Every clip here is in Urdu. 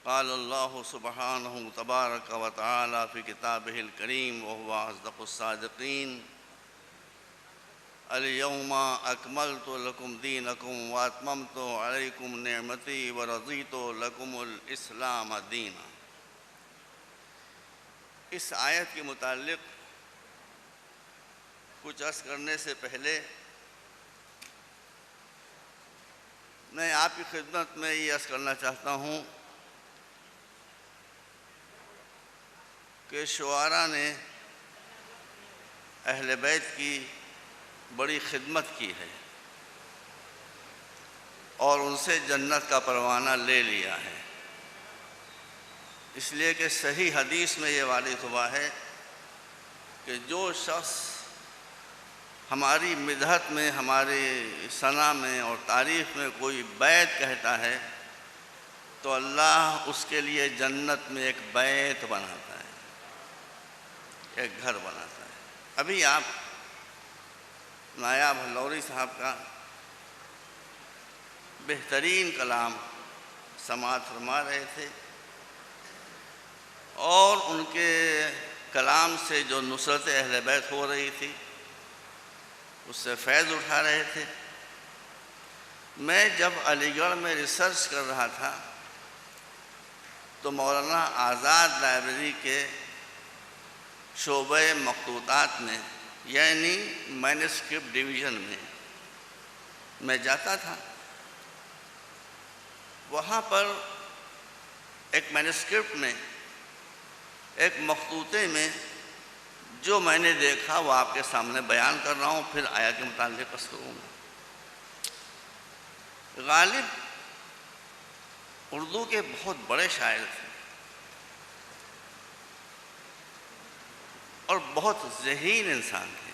قال الله سبحانه تبارك وتعالى في كتابه الكريم وهو أصدق الصادقين: اليوم أكملت لكم دينكم وأتممت عليكم نعمتي ورضيت لكم الإسلام دينا۔ اس آیت کے متعلق کچھ عرض کرنے سے پہلے میں آپ کی خدمت میں یہ عرض کرنا چاہتا ہوں کہ شعراء نے اہل بیت کی بڑی خدمت کی ہے اور ان سے جنت کا پروانہ لے لیا ہے، اس لیے کہ صحیح حدیث میں یہ وارد ہوا ہے کہ جو شخص ہماری مدحت میں، ہماری ثنا میں اور تعریف میں کوئی بیت کہتا ہے تو اللہ اس کے لیے جنت میں ایک بیت بناتا ہے، ایک گھر بناتا ہے۔ ابھی آپ نایاب ہلوری صاحب کا بہترین کلام سماعت فرما رہے تھے اور ان کے کلام سے جو نصرت اہل بیت ہو رہی تھی اس سے فیض اٹھا رہے تھے۔ میں جب علی گڑھ میں ریسرچ کر رہا تھا تو مولانا آزاد لائبریری کے شعبہ مخطوطات میں یعنی مینuscript ڈویژن میں جاتا تھا۔ وہاں پر ایک مینuscript میں، ایک مخطوطے میں جو میں نے دیکھا وہ آپ کے سامنے بیان کر رہا ہوں، پھر آیت کے متعلق عرض کروں گا۔ غالب اردو کے بہت بڑے شاعر تھے اور بہت ذہین انسان تھے۔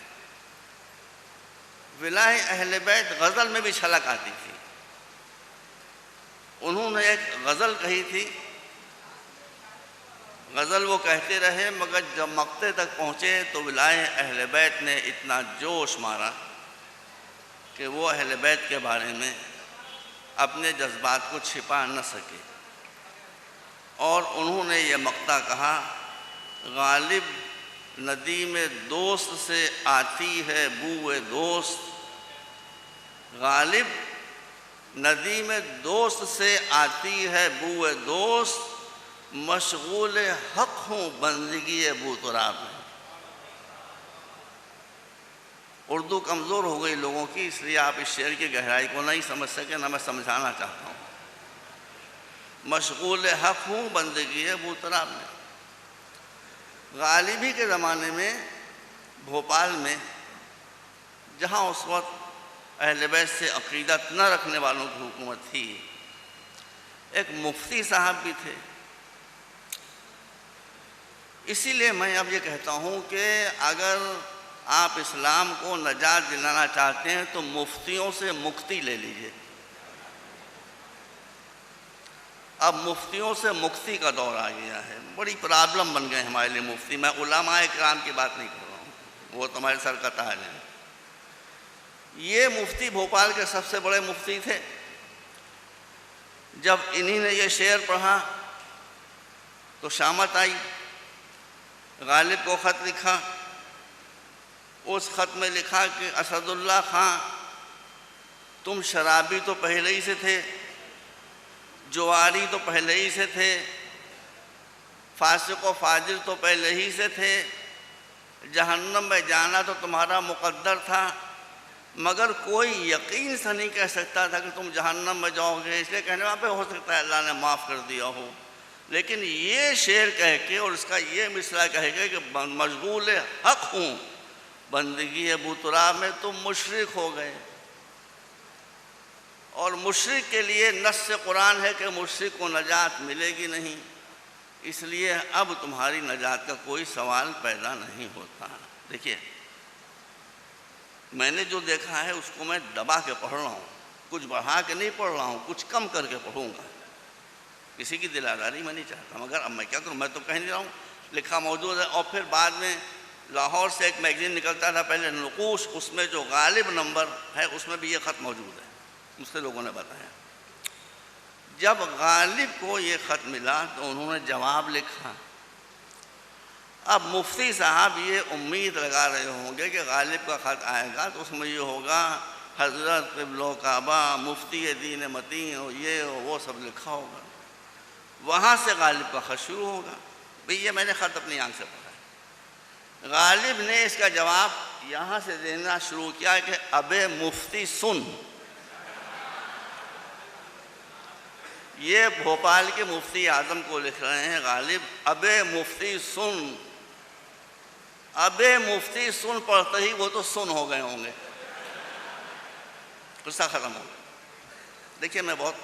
ولائے اہل بیت غزل میں بھی چھلک آتی تھی۔ انہوں نے ایک غزل کہی تھی، غزل وہ کہتے رہے مگر جب مقطع تک پہنچے تو ولائے اہل بیت نے اتنا جوش مارا کہ وہ اہل بیت کے بارے میں اپنے جذبات کو چھپا نہ سکے، اور انہوں نے یہ مقطع کہا: غالب ندیم دوست سے آتی ہے بوئے دوست، غالب ندیم دوست سے آتی ہے بوئے دوست، مشغول حق ہوں بندگی ابو تراب میں۔ اردو کمزور ہو گئی لوگوں کی، اس لیے آپ اس شعر کی گہرائی کو نہیں سمجھ سکے، نہ میں سمجھانا چاہتا ہوں۔ مشغول حق ہوں بندگی ابو تراب میں۔ غالبی کے زمانے میں بھوپال میں، جہاں اس وقت اہل بیت سے عقیدت نہ رکھنے والوں کی حکومت تھی، ایک مفتی صاحب بھی تھے۔ اسی لیے میں اب یہ کہتا ہوں کہ اگر آپ اسلام کو نجات دلانا چاہتے ہیں تو مفتیوں سے مکتی لے لیجئے۔ اب مفتیوں سے مکتی کا دور آ گیا ہے، بڑی پرابلم بن گئے ہمارے لیے مفتی۔ میں علماء کرام کی بات نہیں کر رہا ہوں، وہ تمہارے سر کا تاج ہے۔ یہ مفتی بھوپال کے سب سے بڑے مفتی تھے۔ جب انہی نے یہ شعر پڑھا تو شامت آئی، غالب کو خط لکھا۔ اس خط میں لکھا کہ اسد اللہ خان، تم شرابی تو پہلے ہی سے تھے، جواری تو پہلے ہی سے تھے، فاسق و فاجر تو پہلے ہی سے تھے، جہنم میں جانا تو تمہارا مقدر تھا، مگر کوئی یقین سے نہیں کہہ سکتا تھا کہ تم جہنم میں جاؤ گے، اس لیے کہنے وہاں پہ ہو سکتا ہے اللہ نے معاف کر دیا ہو۔ لیکن یہ شعر کہہ کے اور اس کا یہ مصرع کہہ کے کہ مشغول حق ہوں بندگی ابو تراب میں، تم مشرک ہو گئے۔ اور مشرک کے لیے نص قرآن ہے کہ مشرک کو نجات ملے گی نہیں، اس لیے اب تمہاری نجات کا کوئی سوال پیدا نہیں ہوتا۔ دیکھیے، میں نے جو دیکھا ہے اس کو میں دبا کے پڑھ رہا ہوں، کچھ بڑھا کے نہیں پڑھ رہا ہوں، کچھ کم کر کے پڑھوں گا۔ کسی کی دل آزاری میں نہیں چاہتا، مگر اب میں کیا کروں، میں تو کہہ نہیں رہا ہوں، لکھا موجود ہے۔ اور پھر بعد میں لاہور سے ایک میگزین نکلتا تھا پہلے نقوش، اس میں جو غالب نمبر ہے اس میں بھی یہ خط موجود ہے، مجھ سے لوگوں نے بتایا۔ جب غالب کو یہ خط ملا تو انہوں نے جواب لکھا. اب مفتی صاحب یہ امید لگا رہے ہوں گے کہ غالب کا خط آئے گا تو اس میں یہ ہوگا حضرت قبلہ و کعبہ مفتی دین متین اور یہ وہ سب لکھا ہوگا. وہاں سے غالب کا خط شروع ہوگا. بھئی یہ میں نے خط اپنی آنکھ سے پڑھا ہے. غالب نے اس کا جواب یہاں سے دینا شروع کیا کہ ابے مفتی سن. یہ بھوپال کے مفتی اعظم کو لکھ رہے ہیں غالب, ابے مفتی سن. ابے مفتی سن پڑھتے ہی وہ تو سن ہو گئے ہوں گے, قصہ ختم ہو گیا. دیکھیے میں بہت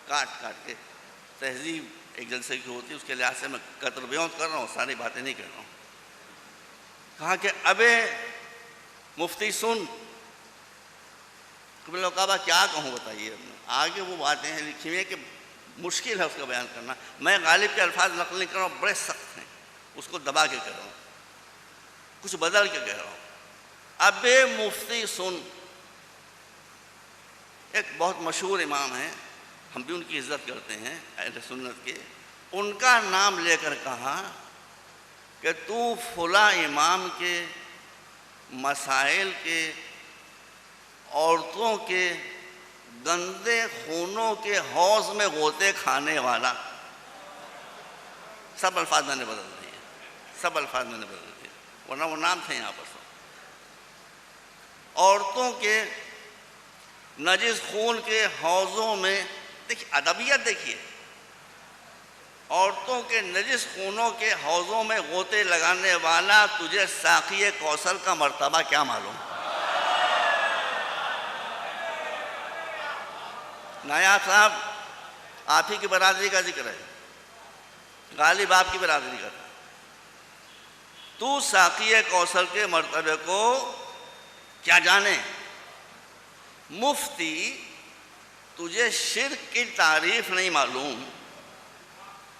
کاٹ کے تہذیب ایک جلسے کی ہوتی ہے اس کے لحاظ سے میں قطر بیان کر رہا ہوں, ساری باتیں نہیں کر رہا ہوں. کہا کہ ابے مفتی سن. قبلہ و کعبہ کیا کہوں بتائیے. آگے وہ باتیں ہیں لکھی ہوئی ہیں کہ مشکل ہے اس کا بیان کرنا. میں غالب کے الفاظ نقل نہیں کر رہا ہوں, بڑے سخت ہیں, اس کو دبا کے کہہ رہا ہوں, کچھ بدل کے کہہ رہا ہوں. ابے مفتی سن. ایک بہت مشہور امام ہیں, ہم بھی ان کی عزت کرتے ہیں اہل سنت کے. ان کا نام لے کر کہا کہ تو فلاں امام کے مسائل کے, عورتوں کے گندے خونوں کے حوض میں غوطے کھانے والا. سب الفاظ میں نے بدل دیے, سب الفاظ میں نے بدل دیے, ورنہ وہ نام تھے یہاں پر سب. عورتوں کے نجس خون کے حوضوں میں, دیکھیے ادبیت دیکھیے, عورتوں کے نجس خونوں کے حوضوں میں غوطے لگانے والا, تجھے ساقی کوثر کا مرتبہ کیا معلوم؟ نایاب صاحب آپ ہی کی برادری کا ذکر ہے, غالب آپ کی برادری کا تھا. تو ساقی کوثر کے مرتبے کو کیا جانے؟ مفتی تجھے شرک کی تعریف نہیں معلوم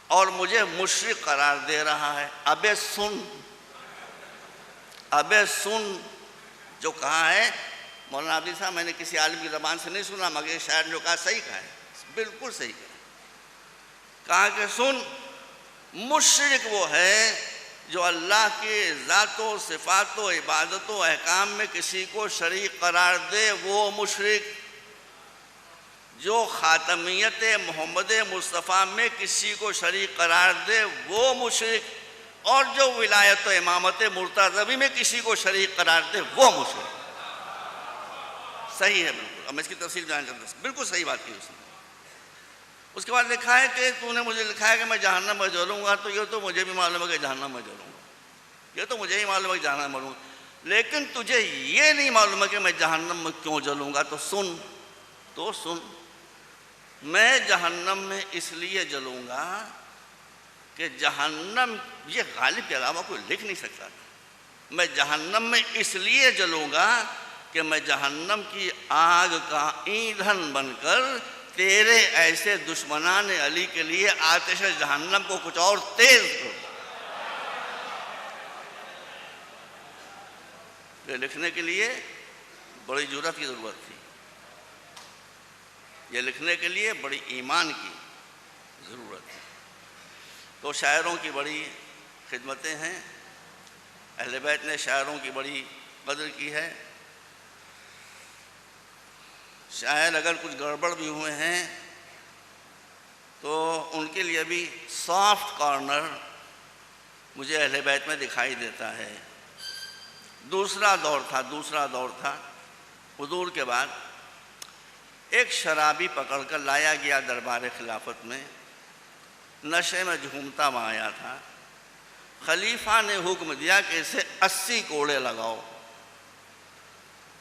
اور مجھے مشرک قرار دے رہا ہے. ابے سن, ابے سن. جو کہا ہے مولانا عبدی صاحب, میں نے کسی عالم کی زبان سے نہیں سنا, مگر یہ شاعر جو کہا صحیح کہا ہے, بالکل صحیح کہا کہ سن, مشرک وہ ہے جو اللہ کے ذات و صفات و عبادت و احکام میں کسی کو شریک قرار دے, وہ مشرک. جو خاتمیت محمد مصطفیٰ میں کسی کو شریک قرار دے وہ مشرک, اور جو ولایت و امامت مرتضوی میں کسی کو شریک قرار دے وہ مشرک. صحیح ہے بالکل. اب میں اس کی تفصیل بیان کرتا ہوں, بالکل صحیح بات کی اس نے. اس کے بعد لکھا ہے کہ تو نے مجھے لکھا ہے کہ میں جہنم میں جلوں گا, تو یہ تو مجھے بھی معلوم ہے کہ جہنم میں جلوں گا, یہ تو مجھے ہی معلوم ہے کہ جہنم میں جلوں گا, لیکن تجھے یہ نہیں معلوم ہے کہ میں جہنم میں کیوں جلوں گا. تو سن, میں جہنم میں اس لیے جلوں گا کہ جہنم, یہ غالب کے علاوہ کوئی لکھ نہیں سکتا. میں جہنم میں اس لیے جلوں گا کہ میں جہنم کی آگ کا ایندھن بن کر تیرے ایسے دشمنان علی کے لیے آتش جہنم کو کچھ اور تیز کروں. یہ لکھنے کے لیے بڑی جرأت کی ضرورت تھی, یہ لکھنے کے لیے بڑی ایمان کی ضرورت ہے. تو شاعروں کی بڑی خدمتیں ہیں, اہل بیت نے شاعروں کی بڑی قدر کی ہے. شاعر اگر کچھ گڑبڑ بھی ہوئے ہیں تو ان کے لیے بھی سافٹ کارنر مجھے اہل بیت میں دکھائی دیتا ہے. دوسرا دور تھا حضور کے بعد. ایک شرابی پکڑ کر لایا گیا دربار خلافت میں, نشے میں جھومتا ہوا آیا تھا. خلیفہ نے حکم دیا کہ اسے 80 کوڑے لگاؤ.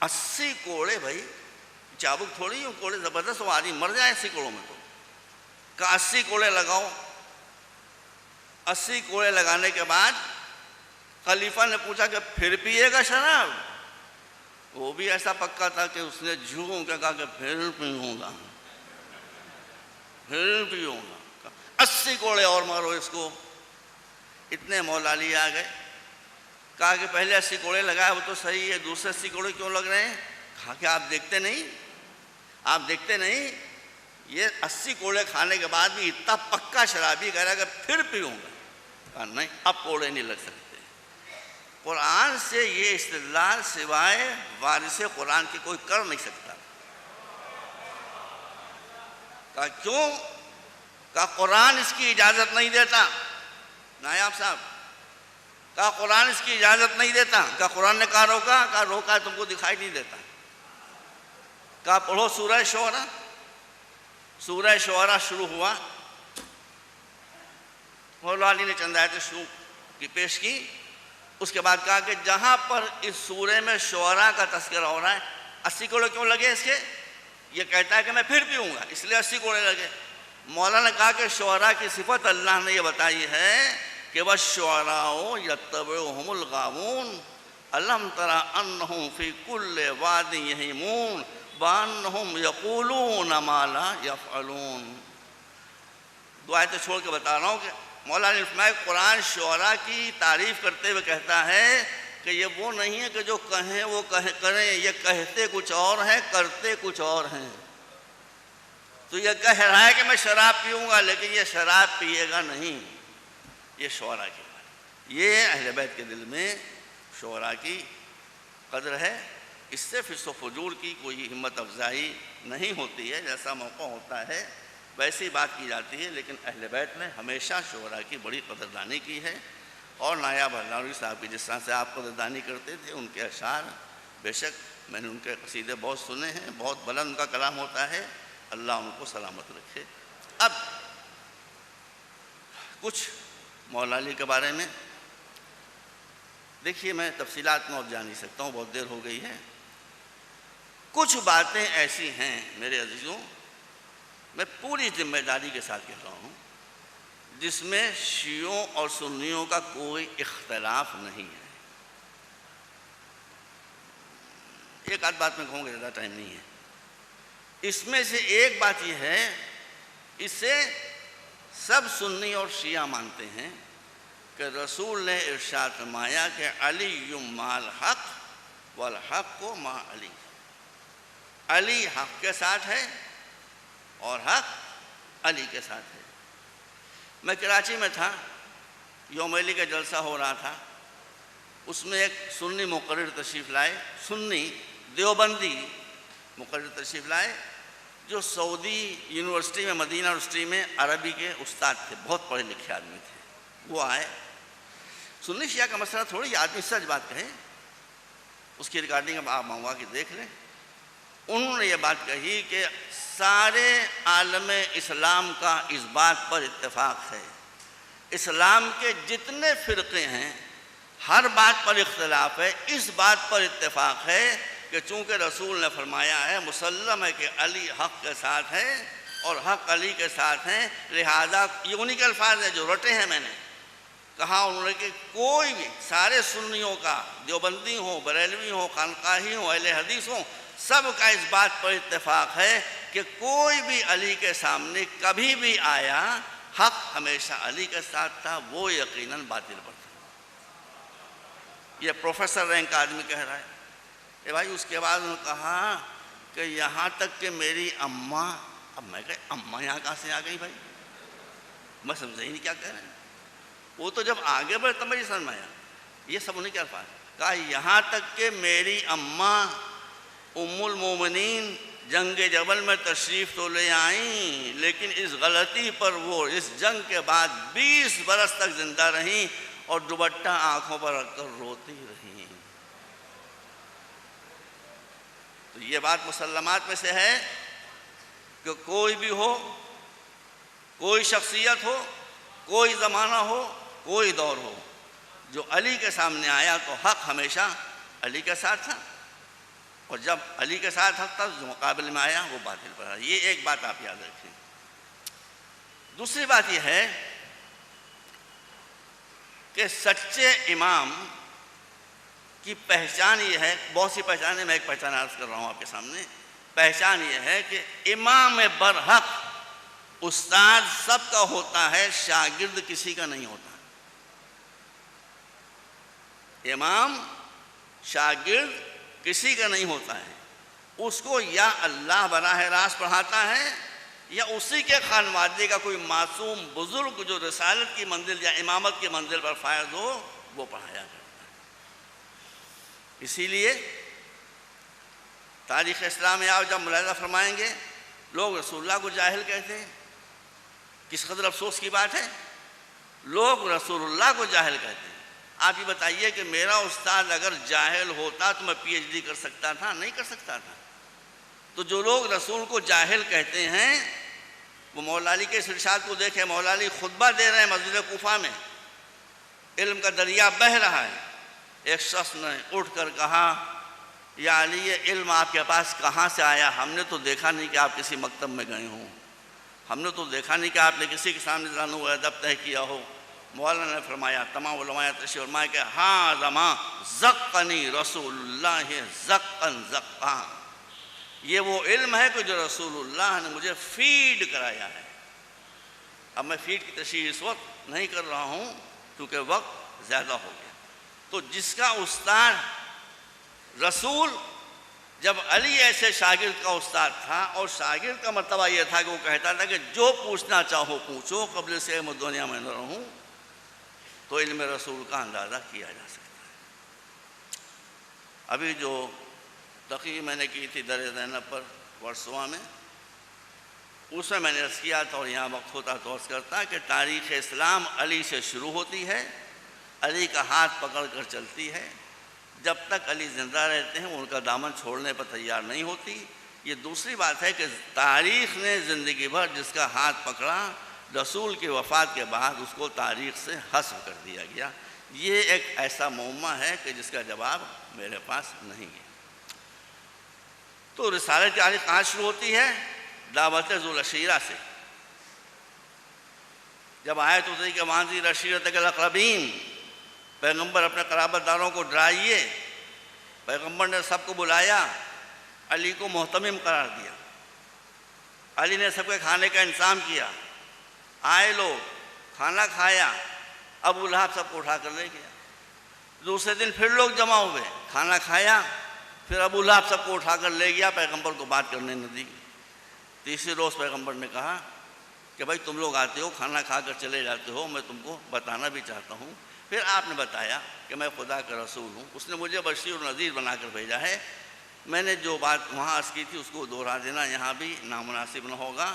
80 کوڑے, بھائی چابک تھوڑی ہوں, کوڑے زبردست, وہ آدمی مر جائے 80 کوڑوں میں. تو کہا 80 کوڑے لگاؤ. 80 کوڑے لگانے کے بعد خلیفہ نے پوچھا کہ پھر پیے گا شراب؟ وہ بھی ایسا پکا تھا کہ اس نے جھوم کے کہا کہ پھر پیوں گا, پھر پیوں گا. 80 کوڑے اور مارو اس کو. اتنے مولا علی آ گئے, کہا کہ پہلے 80 کوڑے لگائے وہ تو صحیح ہے, دوسرے 80 کوڑے کیوں لگ رہے ہیں؟ کہا کہ آپ دیکھتے نہیں یہ 80 کوڑے کھانے کے بعد بھی اتنا پکا شرابی کہہ رہا ہے کہ پھر پیوں گا. کہا نہیں، اب کوڑے نہیں لگ سکتے. قرآن سے یہ استدلال سوائے وارث قرآن کے کوئی کر نہیں سکتا. کہا کیوں؟ کہا قرآن اس کی اجازت نہیں دیتا. نائب صاحب، کہا قرآن اس کی اجازت نہیں دیتا. کہا قرآن نے کہا روکا؟ کہا روکا تم کو دکھائی نہیں دیتا. کہا پڑھو سورہ شعراء. سورہ شعراء شروع ہوا، مولا علی نے چند آیتیں شروع کی پیش کی. اس کے بعد کہا کہ جہاں پر اس سورے میں شعراء کا تذکرہ ہو رہا ہے، 80 کوڑے کیوں لگے اس کے؟ یہ کہتا ہے کہ میں پھر پیوں گا، اس لیے 80 کوڑے لگے. مولا نے کہا کہ شعراء کی صفت اللہ نے یہ بتائی ہے کہ وَالشُّعَرَاءُ يَتَّبِعُهُمُ الْغَاوُونَ أَلَمْ تَرَ أَنَّهُمْ فِي كُلِّ وَادٍ يَهِيمُونَ وَأَنَّهُمْ يَقُولُونَ مَا لَا يَفْعَلُونَ. دو آیتیں چھوڑ کے بتا رہا ہوں کہ مولا نے فرمایا قرآن شعراء کی تعریف کرتے ہوئے کہتا ہے کہ یہ وہ نہیں ہے کہ جو کہیں وہ کریں، یہ کہتے کچھ اور ہیں، کرتے کچھ اور ہیں. تو یہ کہہ رہا ہے کہ میں شراب پیوں گا، لیکن یہ شراب پیے گا نہیں. یہ شعراء کی بات. یہ اہل بیت کے دل میں شعراء کی قدر ہے. اس سے فسق و فجور کی کوئی ہمت افزائی نہیں ہوتی ہے. جیسا موقع ہوتا ہے ویسی بات کی جاتی ہے، لیکن اہل بیت نے ہمیشہ شعراء کی بڑی قدردانی کی ہے. اور نایاب ہلانوی صاحب کی جس طرح سے آپ قدردانی کرتے تھے، ان کے اشعار بے شک میں نے ان کے قصیدے بہت سنے ہیں، بہت بلند ان کا کلام ہوتا ہے. اللہ ان کو سلامت رکھے. اب کچھ مولا علی کے بارے میں دیکھیے، میں تفصیلات میں اور جا نہیں سکتا ہوں، بہت دیر ہو گئی ہے. کچھ باتیں ایسی ہیں میرے عزیزوں، میں پوری ذمہ داری کے ساتھ کہہ رہا ہوں، جس میں شیعوں اور سنیوں کا کوئی اختلاف نہیں ہے. ایک آدھ بات میں کہوں گا، زیادہ ٹائم نہیں ہے. اس میں سے ایک بات یہ ہے، اس سے سب سنی اور شیعہ مانتے ہیں کہ رسول نے ارشاد فرمایا کہ علی مع الحق والحق مع علی. علی حق کے ساتھ ہے اور حق علی کے ساتھ ہے. میں کراچی میں تھا، یوم علی کا جلسہ ہو رہا تھا. اس میں ایک سنی مقرر تشریف لائے، سنی دیوبندی مقرر تشریف لائے، جو سعودی یونیورسٹی میں، مدینہ یونیورسٹی میں عربی کے استاد تھے، بہت پڑھے لکھے آدمی تھے. وہ آئے. سنی شیعہ کا مسئلہ تھوڑی، آدمی سچ بات کہے. اس کی ریکارڈنگ آپ منگوا کے دیکھ لیں. انہوں نے یہ بات کہی کہ سارے عالم اسلام کا اس بات پر اتفاق ہے، اسلام کے جتنے فرقے ہیں ہر بات پر اختلاف ہے، اس بات پر اتفاق ہے کہ چونکہ رسول نے فرمایا ہے، مسلم ہے کہ علی حق کے ساتھ ہے اور حق علی کے ساتھ ہیں، لہذا یہ انہی کے الفاظ ہیں جو رٹے ہیں میں نے. کہا انہوں نے کہ کوئی بھی، سارے سنیوں کا، دیوبندی ہوں، بریلوی ہوں، خانقاہی ہوں، اہل حدیث ہوں، سب کا اس بات پر اتفاق ہے کہ کوئی بھی علی کے سامنے کبھی بھی آیا، حق ہمیشہ علی کے ساتھ تھا، وہ یقیناً باطل پر تھا. یہ پروفیسر رینک کا آدمی کہہ رہا ہے. بھائی اس کے بعد انہوں نے کہا کہ یہاں تک کہ میری اماں. اب میں کہا اماں یہاں کہاں سے آ گئی بھائی؟ میں سمجھا ہی نہیں کیا کہہ رہے ہیں. وہ تو جب آگے بڑھے تب مجھے سمجھ میں آیا. یہ سب انہیں کیا الفاظ کہا، یہاں تک کہ میری اماں ام المومنین جنگ جبل میں تشریف تو لے آئیں، لیکن اس غلطی پر وہ اس جنگ کے بعد 20 برس تک زندہ رہیں اور دوپٹہ آنکھوں پر رکھ کر روتی رہیں. تو یہ بات مسلمات میں سے ہے کہ کوئی بھی ہو، کوئی شخصیت ہو، کوئی زمانہ ہو، کوئی دور ہو، جو علی کے سامنے آیا تو حق ہمیشہ علی کے ساتھ تھا، اور جب علی کے ساتھ حق تھا جو مقابل میں آیا وہ باطل پر آیا. یہ ایک بات آپ یاد رکھیں. دوسری بات یہ ہے کہ سچے امام کی پہچان یہ ہے، بہت سی پہچانیں، میں ایک پہچان عرض کر رہا ہوں آپ کے سامنے. پہچان یہ ہے کہ امام برحق استاد سب کا ہوتا ہے، شاگرد کسی کا نہیں ہوتا. امام شاگرد کسی کا نہیں ہوتا ہے. اس کو یا اللہ براہ راست پڑھاتا ہے یا اسی کے خانوادے کا کوئی معصوم بزرگ جو رسالت کی منزل یا امامت کی منزل پر فائز ہو وہ پڑھایا کرتا ہے۔ اسی لیے تاریخ اسلام میں آپ جب ملاحظہ فرمائیں گے لوگ رسول اللہ کو جاہل کہتے ہیں۔ کس قدر افسوس کی بات ہے، لوگ رسول اللہ کو جاہل کہتے ہیں۔ آپ یہ بتائیے کہ میرا استاد اگر جاہل ہوتا تو میں پی ایچ ڈی کر سکتا تھا؟ نہیں کر سکتا تھا۔ تو جو لوگ رسول کو جاہل کہتے ہیں وہ مولا علی کے اس ارشاد کو دیکھیں، مولا علی خطبہ دے رہے ہیں مسجد کوفہ میں، علم کا دریا بہہ رہا ہے، ایک شخص نے اٹھ کر کہا یا علی یہ علم آپ کے پاس کہاں سے آیا؟ ہم نے تو دیکھا نہیں کہ آپ کسی مکتب میں گئے ہوں، ہم نے تو دیکھا نہیں کہ آپ نے کسی کے سامنے ذرا ادب طے کیا ہو۔ مولانا نے فرمایا، تمام علماء تشریح فرمایا کہ ہاں زماں زقنی رسول اللہ زقن زقا، یہ وہ علم ہے کہ جو رسول اللہ نے مجھے فیڈ کرایا ہے۔ اب میں فیڈ کی تشریح اس وقت نہیں کر رہا ہوں کیونکہ وقت زیادہ ہو گیا۔ تو جس کا استاد رسول، جب علی ایسے شاگرد کا استاد تھا، اور شاگرد کا مرتبہ یہ تھا کہ وہ کہتا تھا کہ جو پوچھنا چاہو پوچھو، قبل سے میں دنیا میں نہ رہوں، تو علم رسول کا اندازہ کیا جا سکتا ہے۔ ابھی جو تقریر میں نے کی تھی در زینب پر ورسوا میں، اس میں نے عرض کیا تھا اور یہاں وقت ہوتا تو عرض کرتا کہ تاریخ اسلام علی سے شروع ہوتی ہے، علی کا ہاتھ پکڑ کر چلتی ہے، جب تک علی زندہ رہتے ہیں وہ ان کا دامن چھوڑنے پر تیار نہیں ہوتی۔ یہ دوسری بات ہے کہ تاریخ نے زندگی بھر جس کا ہاتھ پکڑا، رسول کی وفات کے بعد اس کو تاریخ سے حذف کر دیا گیا۔ یہ ایک ایسا معمہ ہے کہ جس کا جواب میرے پاس نہیں ہے۔ تو رسالت کی تاریخ کہاں شروع ہوتی ہے؟ دعوت ذو العشیرہ سے۔ جب آیت اتری کہ وانذر عشیرتک الاقربین، پیغمبر اپنے قرابت داروں کو ڈرائیے، پیغمبر نے سب کو بلایا، علی کو محتمم قرار دیا، علی نے سب کے کھانے کا انتظام کیا، آئے لوگ، کھانا کھایا، ابو لہب سب کو اٹھا کر لے گیا۔ دوسرے دن پھر لوگ جمع ہوئے، کھانا کھایا، پھر ابو لہب سب کو اٹھا کر لے گیا، پیغمبر کو بات کرنے نہ دی۔ تیسری روز پیغمبر نے کہا کہ بھائی تم لوگ آتے ہو، کھانا کھا کر چلے جاتے ہو، میں تم کو بتانا بھی چاہتا ہوں۔ پھر آپ نے بتایا کہ میں خدا کا رسول ہوں، اس نے مجھے بشیر و نذیر بنا کر بھیجا ہے۔ میں نے جو بات وہاں عرض کی تھی اس کو دوہرا دینا یہاں بھی نامناسب نہ ہوگا۔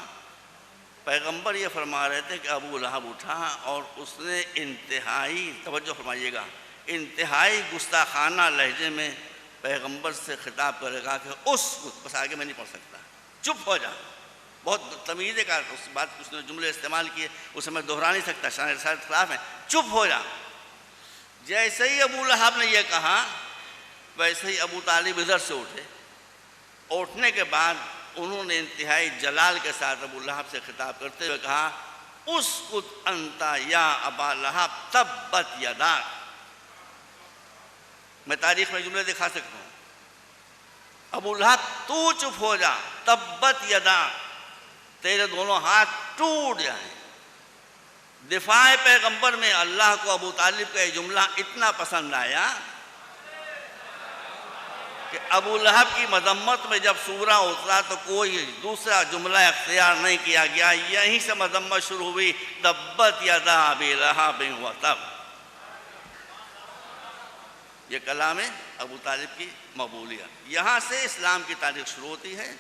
پیغمبر یہ فرما رہے تھے کہ ابو لہب اٹھا اور اس نے انتہائی، توجہ فرمائیے گا، انتہائی گستاخانہ لہجے میں پیغمبر سے خطاب کرے گا کہ بس آگے میں نہیں پڑھ سکتا، چپ ہو جا۔ بہت تمیزے کا اس بات اس نے جملے استعمال کیے، اسے میں دوہرا نہیں سکتا، شان رسالت خلاف ہے، چپ ہو جا۔ جیسے ہی ابو لہب نے یہ کہا ویسے ہی ابو طالب ادھر سے اٹھے۔ اٹھنے کے بعد انہوں نے انتہائی جلال کے ساتھ ابو لہب سے خطاب کرتے ہوئے کہا اسکت انت یا ابا لہب تبت یداک۔ میں تاریخ میں جملے دکھا سکتا ہوں، ابو لہب تو چپ ہو جا، تبت یداک، تیرے دونوں ہاتھ ٹوٹ جائیں۔ دفاع پیغمبر میں اللہ کو ابو طالب کا یہ جملہ اتنا پسند آیا کہ ابو لہب کی مذمت میں جب سورہ اترا تو کوئی دوسرا جملہ اختیار نہیں کیا گیا، یہیں سے مذمت شروع ہوئی، تبت یدا ابی لہب وتب۔ یہ کلام ابو طالب کی مقبولیت، یہاں سے اسلام کی تاریخ شروع ہوتی ہے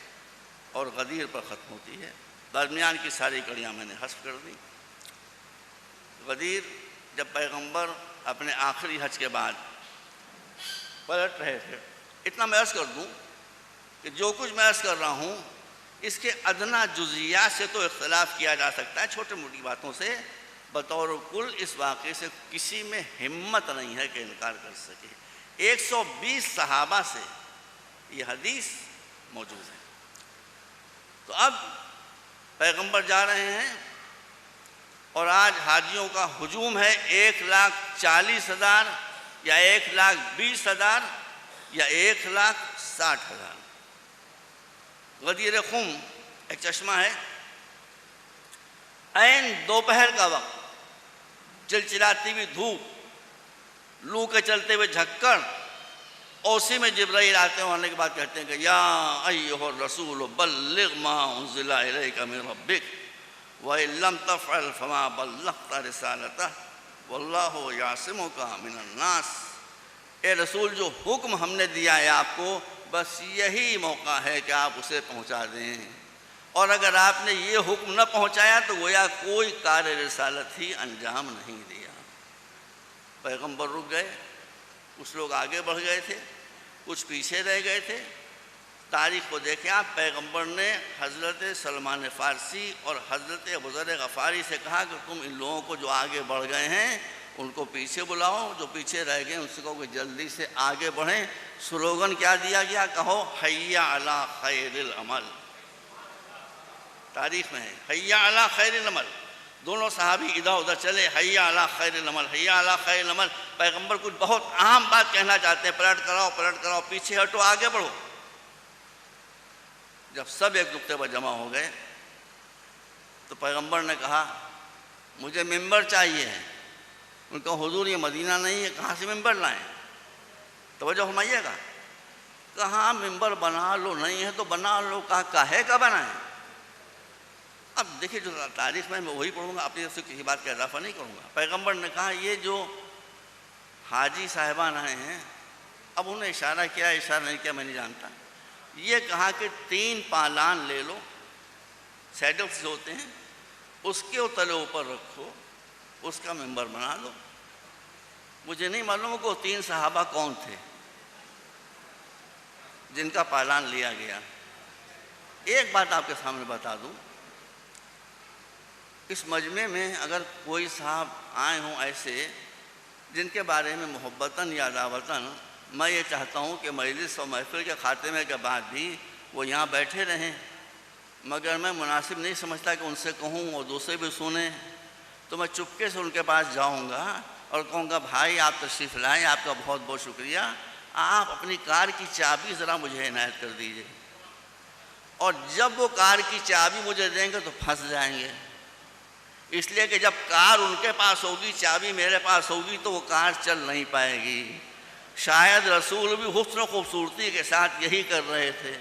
اور غدیر پر ختم ہوتی ہے۔ درمیان کی ساری کڑیاں میں نے حذف کر دی۔ غدیر جب پیغمبر اپنے آخری حج کے بعد پلٹ رہے تھے، اتنا میں عرض کر دوں کہ جو کچھ میں عرض کر رہا ہوں اس کے ادنا جزیات سے تو اختلاف کیا جا سکتا ہے، چھوٹی موٹی باتوں سے، بطور کل اس واقعے سے کسی میں ہمت نہیں ہے کہ انکار کر سکے۔ 120 صحابہ سے یہ حدیث موجود ہے۔ تو اب پیغمبر جا رہے ہیں اور آج حاجیوں کا ہجوم ہے، 1,40,000 یا 1,20,000 یا 1,60,000۔ غدیر خم ایک چشمہ ہے، عین دوپہر کا وقت، چلچلاتی ہوئی دھوپ، لو کے چلتے ہوئے جھکڑ، اور اسی میں جبرائیل آتے ہونے کے بعد کہتے ہیں کہ یا ایھا الرسول بلغ ما انزل الیک من ربک وَإِن لَّمْ تَفْعَلْ فَمَا بَلَّغْتَ رِسَالَتَهُ وَاللَّهُ يَعْصِمُكَ مِنَ النَّاسِ۔ اے رسول، جو حکم ہم نے دیا ہے آپ کو، بس یہی موقع ہے کہ آپ اسے پہنچا دیں، اور اگر آپ نے یہ حکم نہ پہنچایا تو گویا کوئی کار رسالت ہی انجام نہیں دیا۔ پیغمبر رک گئے، کچھ لوگ آگے بڑھ گئے تھے، کچھ پیچھے رہ گئے تھے۔ تاریخ کو دیکھیں آپ، پیغمبر نے حضرت سلمان فارسی اور حضرت ابوذر غفاری سے کہا کہ تم ان لوگوں کو جو آگے بڑھ گئے ہیں ان کو پیچھے بلاؤ، جو پیچھے رہ گئے ان سے کہو کہ جلدی سے آگے بڑھیں۔ سلوگن کیا دیا گیا؟ کہو حی علی خیر العمل۔ تاریخ میں ہے حی علی خیر العمل۔ دونوں صحابی ادھر ادھر چلے، حی علی خیر العمل، حی علی خیر العمل۔ پیغمبر کچھ بہت اہم بات کہنا چاہتے ہیں، پلٹ کراؤ، پیچھے ہٹو، آگے بڑھو۔ جب سب ایک نقطے پر جمع ہو گئے تو پیغمبر نے کہا مجھے ممبر چاہیے ہے۔ ان کا حضور یہ مدینہ نہیں ہے، کہاں سے ممبر لائیں؟ توجہ فرمائیے گا، کہاں ممبر بنا لو، نہیں ہے تو بنا لو، کاہے کا بنائیں؟ اب دیکھیے جو تاریخ میں وہی پڑھوں گا، اپنی طرف سے کسی بات کا اضافہ نہیں کروں گا۔ پیغمبر نے کہا یہ جو حاجی صاحبان آئے ہیں، اب انہیں اشارہ کیا اشارہ نہیں کیا میں نہیں جانتا، یہ کہا کہ 3 پالان لے لو، سیڈلز ہوتے ہیں، اس کے تلے اوپر رکھو، اس کا ممبر بنا دو۔ مجھے نہیں معلوم کہ وہ 3 صحابہ کون تھے جن کا پالان لیا گیا۔ ایک بات آپ کے سامنے بتا دوں، اس مجمع میں اگر کوئی صاحب آئے ہوں ایسے جن کے بارے میں محبتاً یا عداوتاً میں یہ چاہتا ہوں کہ مجلس و محفل کے خاتمے کے بعد بھی وہ یہاں بیٹھے رہیں، مگر میں مناسب نہیں سمجھتا کہ ان سے کہوں اور دوسرے بھی سنیں، تو میں چپکے سے ان کے پاس جاؤں گا اور کہوں گا بھائی آپ تشریف لائیں، آپ کا بہت بہت شکریہ، آپ اپنی کار کی چابی ذرا مجھے عنایت کر دیجئے۔ اور جب وہ کار کی چابی مجھے دیں گے تو پھنس جائیں گے، اس لیے کہ جب کار ان کے پاس ہوگی، چابی میرے پاس ہوگی تو وہ کار چل نہیں پائے گی۔ شاید رسول بھی حسن و خوبصورتی کے ساتھ یہی کر رہے تھے۔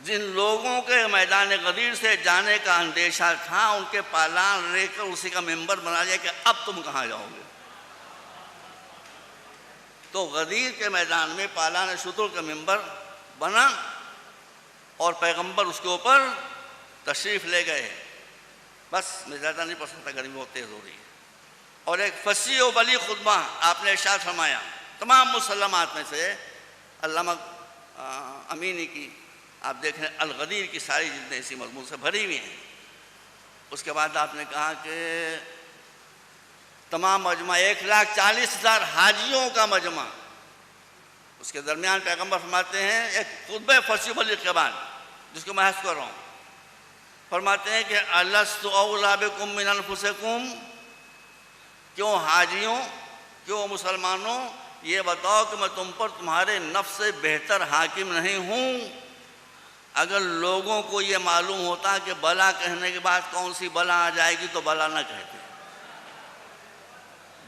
جن لوگوں کے میدان غدیر سے جانے کا اندیشہ تھا، ان کے پالان لے کر اسی کا ممبر بنا لیا کہ اب تم کہاں جاؤ گے۔ تو غدیر کے میدان میں پالان شتر کا ممبر بنا اور پیغمبر اس کے اوپر تشریف لے گئے۔ بس میں زیادہ نہیں پڑھ سکتا، گرمی بہت تیز ہو رہی ہے۔ اور ایک فصیح و بلیغ خطبہ آپ نے ارشاد فرمایا۔ تمام مسلمات میں سے علامہ امینی کی آپ دیکھ رہے ہیں الغدیر کی ساری جتنے اسی مضمون سے بھری ہوئی ہیں۔ اس کے بعد آپ نے کہا کہ تمام مجمع 1,40,000 حاجیوں کا مجمع، اس کے درمیان پیغمبر فرماتے ہیں ایک خطبہ فصیح و بلیغ کے بعد جس کو میں حذف کر رہا ہوں، فرماتے ہیں کہ الست اولیٰ بکم من انفسکم، کیوں حاجیوں، کیوں مسلمانوں، یہ بتاؤ کہ میں تم پر تمہارے نفس سے بہتر حاکم نہیں ہوں؟ اگر لوگوں کو یہ معلوم ہوتا کہ بلا کہنے کے بعد کون سی بلا آ جائے گی تو بلا نہ کہتے،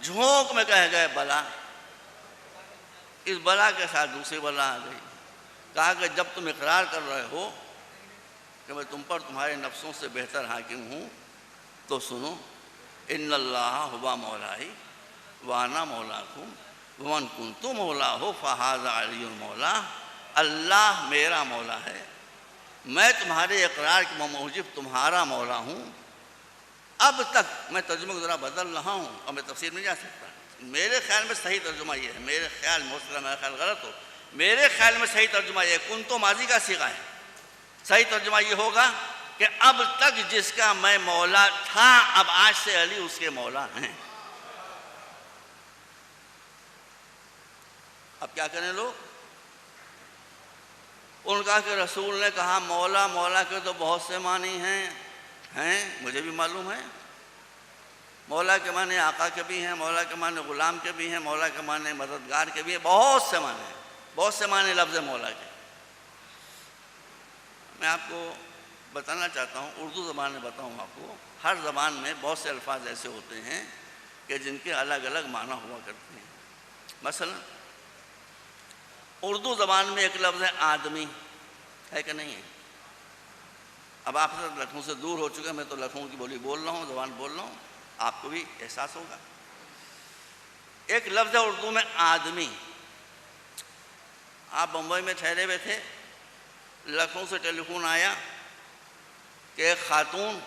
جھونک میں کہہ گئے بلا، اس بلا کے ساتھ دوسری بلا آ گئی۔ کہا کہ جب تم اقرار کر رہے ہو کہ میں تم پر تمہارے نفسوں سے بہتر حاکم ہوں تو سنو، ان اللہ ہوا مولائی وانا مولاکم ومن کنت مولاہ فہذا علی المولا، اللہ میرا مولا ہے، میں تمہارے اقرار کے موجب تمہارا مولا ہوں۔ اب تک میں ترجمے کو ذرا بدل رہا ہوں اور میں تفسیر میں جا سکتا، میرے خیال میں صحیح ترجمہ یہ ہے، میرے خیال میں، میرا خیال غلط ہو، میرے خیال میں صحیح ترجمہ یہ ہے، کنت ماضی کا صیغہ ہے، صحیح ترجمہ یہ ہوگا کہ اب تک جس کا میں مولا تھا اب آج سے علی اس کے مولا ہیں۔ اب کیا کریں لوگ؟ ان کا کہ رسول نے کہا مولا، مولا کے تو بہت سے معنی ہیں، مجھے بھی معلوم ہے، مولا کے معنی آقا کے بھی ہیں، مولا کے معنی غلام کے بھی ہیں، مولا کے معنی مددگار کے بھی ہیں، بہت سے معنی ہیں، بہت سے معنی لفظ مولا کے۔ میں آپ کو بتانا چاہتا ہوں، اردو زبان میں بتاؤں آپ کو، ہر زبان میں بہت سے الفاظ ایسے ہوتے ہیں کہ جن کے الگ الگ معنی ہوا کرتے ہیں۔ مثلا اردو زبان میں ایک لفظ ہے آدمی، ہے کہ نہیں ہے؟ اب آپ لکھنؤ سے دور ہو چکے، میں تو لکھنؤ کی بولی بول رہا ہوں، زبان بول رہا ہوں، آپ کو بھی احساس ہوگا۔ ایک لفظ ہے اردو میں آدمی۔ آپ بمبئی میں ٹھہرے ہوئے تھے، لکھنؤ سے ٹیلی فون آیا کہ ایک خاتون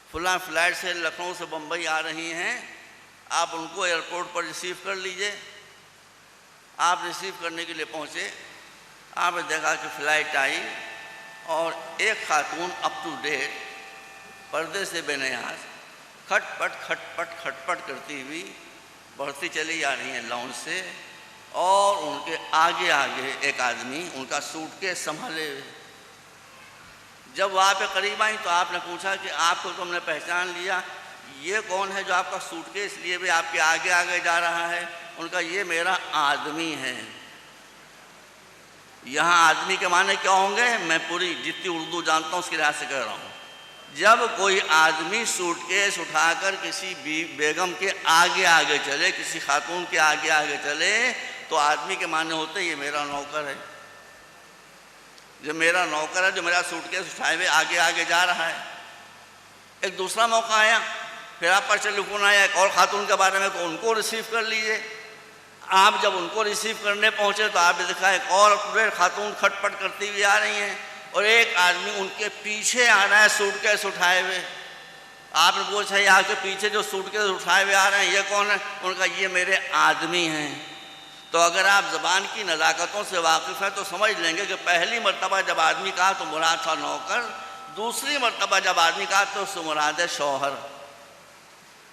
فلاں فلائٹ سے لکھنؤ سے بمبئی آ رہی ہیں، آپ ان کو ایئرپورٹ پر ریسیو کر لیجئے۔ آپ ریسیو کرنے کے لیے پہنچے، آپ نے دیکھا کہ فلائٹ آئی اور ایک خاتون اپ ٹو ڈیٹ پردے سے بے نیاز کھٹ پٹ کرتی ہوئی بڑھتی چلی جا رہی ہیں لاؤنج سے، اور ان کے آگے آگے ایک آدمی ان کا سوٹ کیس سنبھالے ہوئے۔ جب وہاں پہ قریب آئیں تو آپ نے پوچھا کہ آپ کو تم نے پہچان لیا، یہ کون ہے جو آپ کا سوٹ کیس لیے ہوئے آپ کے آگے آگے جا رہا ہے؟ ان کا یہ میرا آدمی ہے۔ یہاں آدمی کے معنی کیا ہوں گے؟ میں پوری جتنی اردو جانتا ہوں اس کے لحاظ سے کہہ رہا ہوں۔ جب کوئی آدمی سوٹ کیس اٹھا کر کسی بیگم کے آگے آگے چلے، کسی خاتون کے آگے آگے چلے، تو آدمی کے معنی ہوتے ہیں یہ میرا نوکر ہے، جو میرا نوکر ہے، جو میرا سوٹ کیس اٹھائے ہوئے آگے آگے جا رہا ہے۔ ایک دوسرا موقع آیا، پھر آپ پر ٹیلی فون آیا ایک اور خاتون کے بارے میں، تو ان کو ریسیو کر لیجئے۔ آپ جب ان کو ریسیو کرنے پہنچے تو آپ نے دیکھا ایک اور خاتون کھٹ پٹ کرتی ہوئی آ رہی ہیں، اور ایک آدمی ان کے پیچھے آ رہا ہے سوٹ کیس اٹھائے ہوئے۔ آپ نے پوچھا یہ آپ کے پیچھے جو سوٹ کیس اٹھائے ہوئے آ رہے ہیں یہ کون ہے؟ ان کا یہ میرے آدمی ہیں۔ تو اگر آپ زبان کی نزاکتوں سے واقف ہیں تو سمجھ لیں گے کہ پہلی مرتبہ جب آدمی کہا تو مراد تھا نوکر، دوسری مرتبہ جب آدمی کہا تو اس سے مراد ہے شوہر۔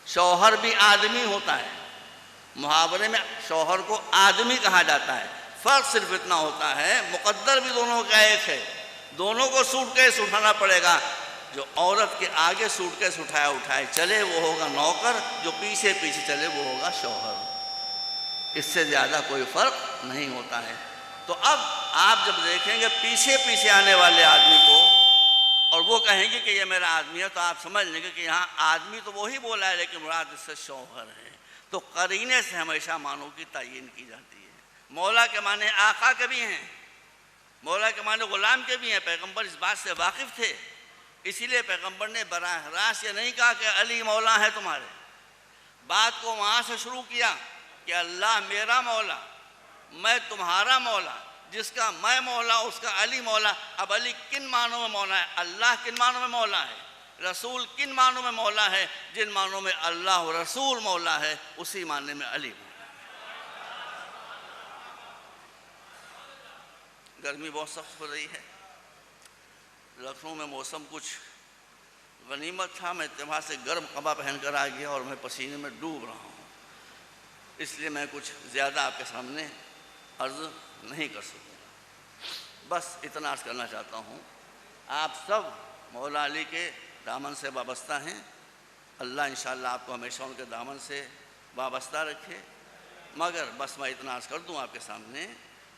شوہر بھی آدمی ہوتا ہے، محاورے میں شوہر کو آدمی کہا جاتا ہے۔ فرق صرف اتنا ہوتا ہے مقدر بھی دونوں کا ایک ہے، دونوں کو سوٹ کیس اٹھانا پڑے گا۔ جو عورت کے آگے سوٹ کیس اٹھائے چلے وہ ہوگا نوکر، جو پیچھے پیچھے چلے وہ ہوگا شوہر۔ اس سے زیادہ کوئی فرق نہیں ہوتا ہے۔ تو اب آپ جب دیکھیں گے پیچھے پیچھے آنے والے آدمی کو اور وہ کہیں گے کہ یہ میرا آدمی ہے، تو آپ سمجھ لیں گے کہ یہاں آدمی تو وہی بولا ہے لیکن مراد اس سے شوہر ہے۔ تو قرینے سے ہمیشہ معنوں کی تعین کی جاتی ہے۔ مولا کے معنی آقا کے بھی ہیں، مولا کے معنی غلام کے بھی ہیں۔ پیغمبر اس بات سے واقف تھے، اسی لیے پیغمبر نے براہ راست یہ نہیں کہا کہ علی مولا ہے تمہارے، بات کو وہاں سے شروع کیا کہ اللہ میرا مولا، میں تمہارا مولا، جس کا میں مولا اس کا علی مولا۔ اب علی کن معنوں میں مولا ہے؟ اللہ کن معنوں میں مولا ہے؟ رسول کن معنوں میں مولا ہے؟ جن معنوں میں اللہ و رسول مولا ہے اسی معنی میں علی مولا۔ گرمی بہت سخت ہو رہی ہے، لکھنؤ میں موسم کچھ غنیمت تھا، میں اتفاق سے گرم قبا پہن کر آ گیا اور میں پسینے میں ڈوب رہا ہوں، اس لیے میں کچھ زیادہ آپ کے سامنے عرض نہیں کر سکوں۔ بس اتنا عرض کرنا چاہتا ہوں، آپ سب مولا علی کے دامن سے وابستہ ہیں، اللہ انشاءاللہ آپ کو ہمیشہ ان کے دامن سے وابستہ رکھے۔ مگر بس میں اتنا عرض کر دوں آپ کے سامنے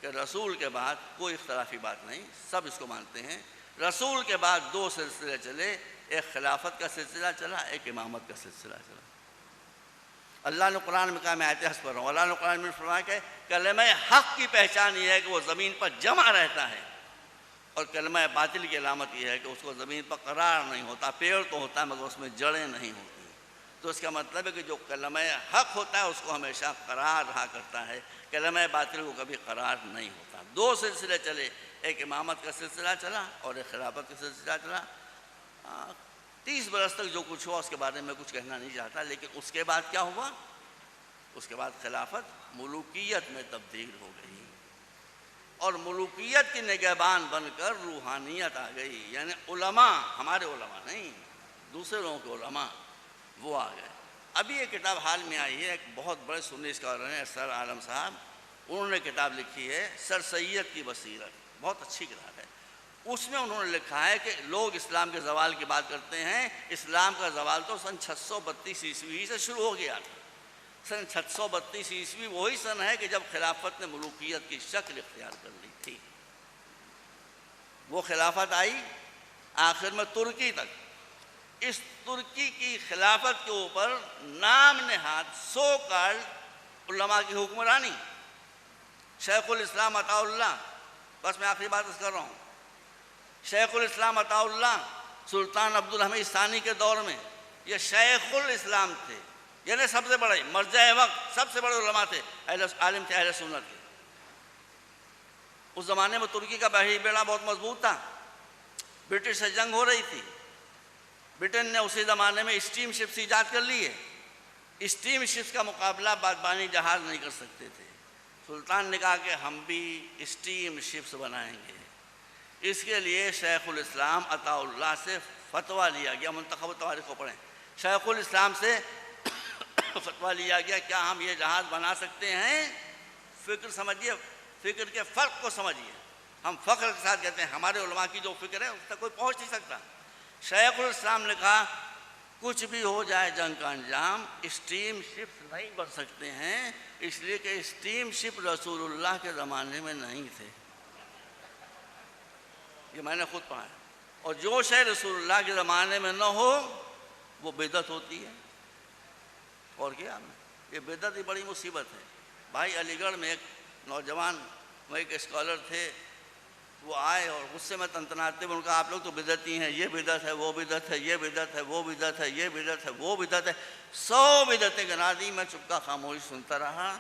کہ رسول کے بعد کوئی اختلافی بات نہیں، سب اس کو مانتے ہیں۔ رسول کے بعد دو سلسلے چلے، ایک خلافت کا سلسلہ چلا، ایک امامت کا سلسلہ چلا۔ اللہ نے قرآن میں کہا، میں آیت حدیث پڑھ رہا ہوں، اللہ نے قرآن میں فرمایا کہ کلمہ حق کی پہچان یہ ہے کہ وہ زمین پر جمع رہتا ہے، اور کلمہ باطل کی علامت یہ ہے کہ اس کو زمین پر قرار نہیں ہوتا۔ پیڑ تو ہوتا ہے مگر اس میں جڑیں نہیں ہوتی۔ تو اس کا مطلب ہے کہ جو کلمہ حق ہوتا ہے اس کو ہمیشہ قرار رہا کرتا ہے، کلمہ باطل کو کبھی قرار نہیں ہوتا۔ دو سلسلے چلے، ایک امامت کا سلسلہ چلا اور ایک خلافت کا سلسلہ چلا۔ 30 برس تک جو کچھ ہوا اس کے بارے میں کچھ کہنا نہیں چاہتا، لیکن اس کے بعد کیا ہوا؟ اس کے بعد خلافت ملوکیت میں تبدیل ہو گئی، اور ملوکیت کی نگہبان بن کر روحانیت آ گئی، یعنی علماء، ہمارے علماء نہیں، دوسرے لوگوں کے علماء وہ آ گئے۔ ابھی یہ کتاب حال میں آئی ہے، ایک بہت بڑے سنی اسکالر ہیں سر عالم صاحب، انہوں نے کتاب لکھی ہے سر سید کی بصیرت، بہت اچھی کتاب ہے۔ اس میں انہوں نے لکھا ہے کہ لوگ اسلام کے زوال کی بات کرتے ہیں، اسلام کا زوال تو سن 632 عیسوی سے شروع ہو گیا تھا۔ سن 632 عیسوی وہی سن ہے کہ جب خلافت نے ملوکیت کی شکل اختیار کر لی تھی۔ وہ خلافت آئی آخر میں ترکی تک، اس ترکی کی خلافت کے اوپر نام نہاد سو کالڈ علماء کی حکمرانی. شیخ الاسلام عطا اللہ، بس میں آخری بات کر رہا ہوں، شیخ الاسلام عطا اللہ سلطان عبدالحمید ثانی کے دور میں یہ شیخ الاسلام تھے، یعنی سب سے بڑے مرجع وقت، سب سے بڑے علماء تھے، عالم تھے اہل سنت کے. اس زمانے میں ترکی کا بحری بیڑا بہت مضبوط تھا، برٹش سے جنگ ہو رہی تھی. برٹن نے اسی زمانے میں اسٹیم شپس ایجاد کر لیے. اسٹیم شپس کا مقابلہ بادبانی جہاز نہیں کر سکتے تھے. سلطان نے کہا کہ ہم بھی اسٹیم شپس بنائیں گے. اس کے لیے شیخ الاسلام عطا اللہ سے فتویٰ لیا گیا. منتخب تواریخ کو پڑھیں. شیخ الاسلام سے فتویٰ لیا گیا کیا ہم یہ جہاز بنا سکتے ہیں؟ فکر سمجھیے، فکر کے فرق کو سمجھیے. ہم فخر کے ساتھ کہتے ہیں ہمارے علماء کی جو فکر ہے اس تک کوئی پہنچ نہیں سکتا. شیخ الاسلام نے کہا کچھ بھی ہو جائے جنگ کا انجام، اسٹیم شپس نہیں بن سکتے ہیں، اس لیے کہ اسٹیم شپ رسول اللہ کے زمانے میں نہیں تھے. یہ میں نے خود پڑھا ہے. اور جو شے رسول اللہ کے زمانے میں نہ ہو وہ بدعت ہوتی ہے. اور کیا یہ بدعت ہی بڑی مصیبت ہے. بھائی علی گڑھ میں ایک نوجوان، وہ ایک اسکالر تھے، وہ آئے اور غصے میں تنتناتے ہوئے ان کا آپ لوگ تو بدعتی ہیں، یہ بدعت ہے، وہ بدعت ہے، یہ بدعت ہے، وہ بدعت ہے، یہ بدعت ہے، وہ بدعت ہے. 100 بدعتیں گنا دی. میں چپکا خاموش سنتا رہا.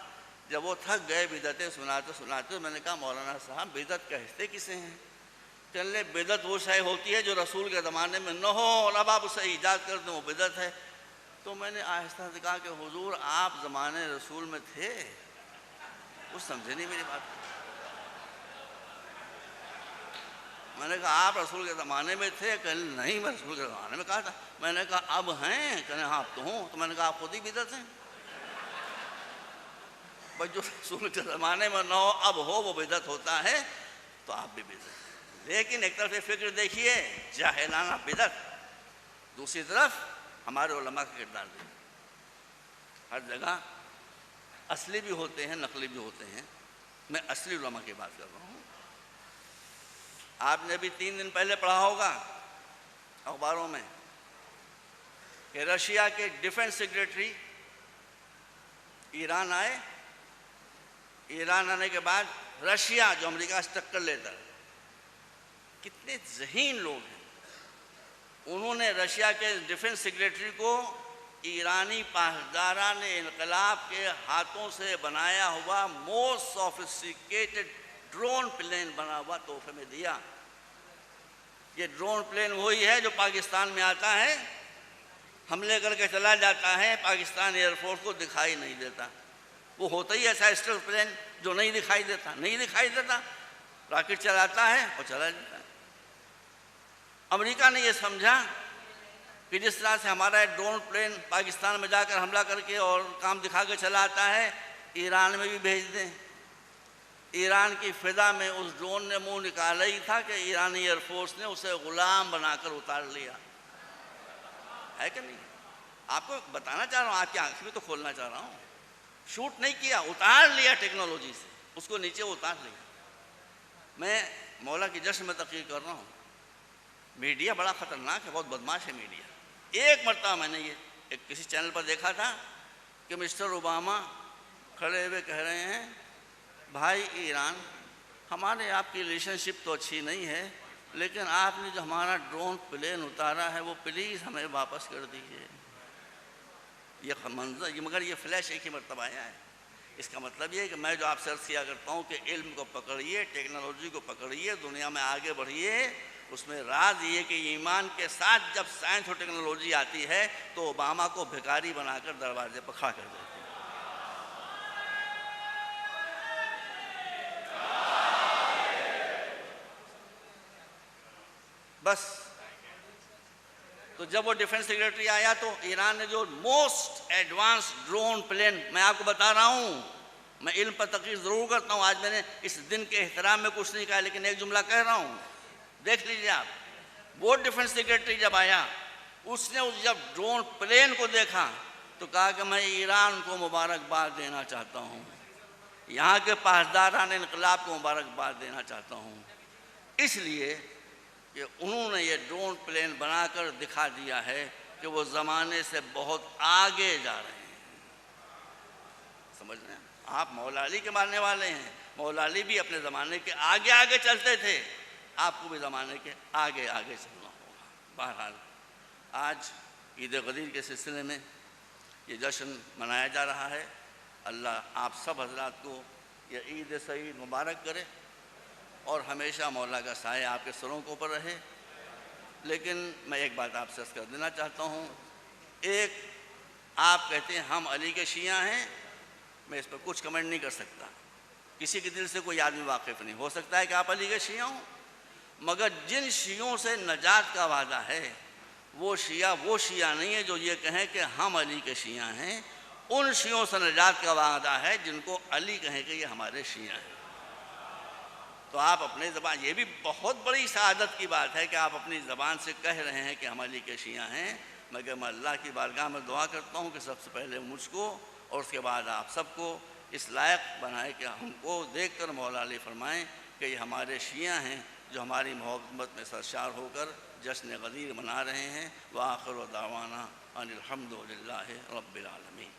جب وہ تھک گئے بدعتیں سناتے سناتے میں نے کہا مولانا صاحب بدعت کہتے کسے ہیں؟ چلے بدعت وہ شے ہوتی ہے جو رسول کے زمانے میں نہ ہو اور اب آپ اسے ایجاد کر دیں، وہ بدعت ہے. تو میں نے آہستہ سے کہا کہ حضور آپ زمانے رسول میں تھے؟ وہ سمجھے نہیں میری بات. میں نے کہا آپ رسول کے زمانے میں تھے؟ کہ نہیں میں رسول کے زمانے میں کہا تھا. میں نے کہا اب ہیں؟ کہ ہاں اب تو ہوں. تو میں نے کہا آپ خود ہی بدعت ہیں. بس جو رسول کے زمانے میں نہ ہو اب ہو وہ بدعت ہوتا ہے، تو آپ بھی بدعت. لیکن ایک طرف یہ فکر دیکھیے جاہلانہ بدعت، دوسری طرف ہمارے علماء کا کردار دیکھیے. ہر جگہ اصلی بھی ہوتے ہیں، نقلی بھی ہوتے ہیں. میں اصلی علماء کی بات کر رہا ہوں. آپ نے بھی 3 دن پہلے پڑھا ہوگا اخباروں میں کہ رشیا کے ڈیفنس سیکریٹری ایران آئے. ایران آنے کے بعد رشیا جو امریکہ سے ٹکر لیتا ہے، کتنے ذہین لوگ ہیں، انہوں نے رشیا کے ڈیفنس سیکریٹری کو ایرانی پاسداران انقلاب کے ہاتھوں سے بنایا ہوا موسٹ سوفسٹیکیٹڈ ڈرون پلین بنا ہوا تحفے میں دیا. یہ ڈرون پلین وہی ہے جو پاکستان میں آتا ہے، حملے کر کے چلا جاتا ہے، پاکستان ایئر فورس کو دکھائی نہیں دیتا. وہ ہوتا ہی ایسا اسٹیلتھ پلین جو نہیں دکھائی دیتا، راکٹ چلاتا ہے اور چلا جاتا ہے. امریکہ نے یہ سمجھا کہ جس طرح سے ہمارا ڈرون پلین پاکستان میں جا کر حملہ کر کے اور کام دکھا کے چلا آتا ہے، ایران میں بھی بھیج دیں. ایران کی فضا میں اس ڈرون نے منہ نکالا ہی تھا کہ ایرانی ایئر فورس نے اسے غلام بنا کر اتار لیا ہے کہ نہیں؟ آپ کو بتانا چاہ رہا ہوں، آپ کی آنکھ میں تو کھولنا چاہ رہا ہوں. شوٹ نہیں کیا، اتار لیا ٹیکنالوجی سے، اس کو نیچے اتار لیا. میں مولا کی جشن میں تقریر کر رہا ہوں. میڈیا بڑا خطرناک ہے، بہت بدماش ہے میڈیا. ایک مرتبہ میں نے یہ کسی چینل پر دیکھا تھا کہ مسٹر اوباما کھڑے ہوئے کہہ رہے ہیں بھائی ایران، ہمارے آپ کی ریلیشن شپ تو اچھی نہیں ہے، لیکن آپ نے جو ہمارا ڈرون پلین اتارا ہے وہ پلیز ہمیں واپس کر دیجیے. یہ منظر، مگر یہ فلیش ایک ہی مرتبہ آیا ہے. اس کا مطلب یہ ہے کہ میں جو آپ سے عرض کیا کرتا ہوں کہ علم کو پکڑیے، ٹیکنالوجی کو پکڑیے، دنیا میں آگے بڑھیے. اس میں راز یہ کہ ایمان کے ساتھ جب سائنس اور ٹیکنالوجی آتی ہے تو اوباما کو بھکاری بنا کر دروازے پر کھڑا کر دیتے ہیں. بس تو جب وہ ڈیفنس سیکریٹری آیا تو ایران نے جو موسٹ ایڈوانس ڈرون پلین، میں آپ کو بتا رہا ہوں، میں علم پر تقریر ضرور کرتا ہوں، آج میں نے اس دن کے احترام میں کچھ نہیں کہا لیکن ایک جملہ کہہ رہا ہوں، دیکھ لیجیے آپ. وہ ڈیفنس سیکریٹری جب آیا اس نے جب ڈرون پلین کو دیکھا تو کہا کہ میں ایران کو مبارکباد دینا چاہتا ہوں، یہاں کے پاسداران انقلاب کو مبارکباد دینا چاہتا ہوں. اس لیے کہ انہوں نے یہ ڈرون پلین بنا کر دکھا دیا ہے کہ وہ زمانے سے بہت آگے جا رہے ہیں۔ سمجھ رہے ہیں؟ آپ مولا علی کے ماننے والے ہیں، مولا علی بھی اپنے زمانے کے آگے آگے چلتے تھے، آپ کو بھی زمانے کے آگے آگے چلنا ہوگا۔ بہرحال آج عید غدیر کے سلسلے میں یہ جشن منایا جا رہا ہے۔ اللہ آپ سب حضرات کو یہ عید سعید مبارک کرے اور ہمیشہ مولا کا سایہ آپ کے سروں کے اوپر رہے۔ لیکن میں ایک بات آپ سے عرض کر دینا چاہتا ہوں، ایک آپ کہتے ہیں ہم علی کے شیعہ ہیں، میں اس پر کچھ کمنٹ نہیں کر سکتا، کسی کے دل سے کوئی آدمی واقف نہیں، ہو سکتا ہے کہ آپ علی کے شیعہ ہوں، مگر جن شیعوں سے نجات کا وعدہ ہے وہ شیعہ نہیں ہے جو یہ کہیں کہ ہم علی کے شیعہ ہیں۔ ان شیعوں سے نجات کا وعدہ ہے جن کو علی کہیں کہ یہ ہمارے شیعہ ہیں۔ تو آپ اپنے زبان، یہ بھی بہت بڑی سعادت کی بات ہے کہ آپ اپنی زبان سے کہہ رہے ہیں کہ ہم علی کے شیعہ ہیں، مگر میں اللہ کی بارگاہ میں دعا کرتا ہوں کہ سب سے پہلے مجھ کو اور اس کے بعد آپ سب کو اس لائق بنائے کہ ہم کو دیکھ کر مولا علی فرمائیں کہ یہ ہمارے شیعہ ہیں جو ہماری محبت میں سرشار ہو کر جشن غدیر منا رہے ہیں۔ وآخر دعوانا ان الحمد للہ رب العالمین۔